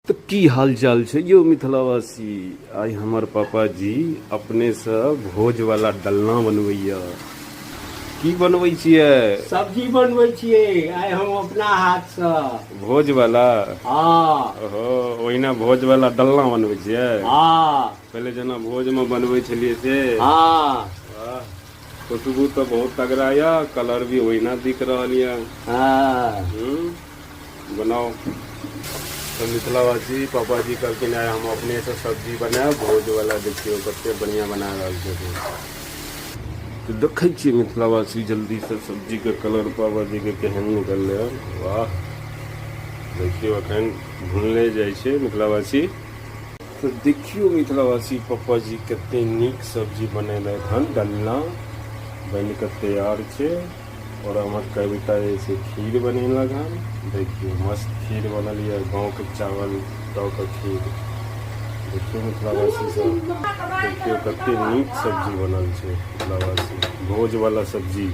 तो की हाल चाल है यो मिथिलावासी। आई हमार पापा जी अपने से भोज वाला डलना बनवैया। की बनबै छियै? सब्जी बनबै छियै आइ हम अपना हाथ से। भोज वाला? हाँ ओहो, ओहिना भोज वाला डलना बनबै छियै? हाँ पहले जना भोज में बनबै छलियै से? हाँ वाह, खुशबू तो बहुत तगड़ा या, कलर भी ओहिना दिख रहल या। हाँ। बनाओ। तो मिथिलावासी पापा जी कहलखिन आइ हम अपने से सब्जी बनाए भोज वाला। देखियो कते बढ़िया बना रहल छै। तो देखै छियै मिथिलावासी जल्दी से सब्जी के कलर पापा जी के केहन निकललै। वाह, देखियो अखन भूनले जाइ छै मिथिलावासी। तो देखियो मिथिलावासी पापा जी कते नीक सब्जी बनेलक हन। डलना बन के तैयार छै और हमर कविता से खीर बनेलक हन। देखियो मस्त खीर बनल है, गाँव के चावल दऽ के खीर। देखियो मिथिलावासी सब, देखियो कते नीक सब्जी बनल छै मिथिलावासी, भोज वाला सब्जी।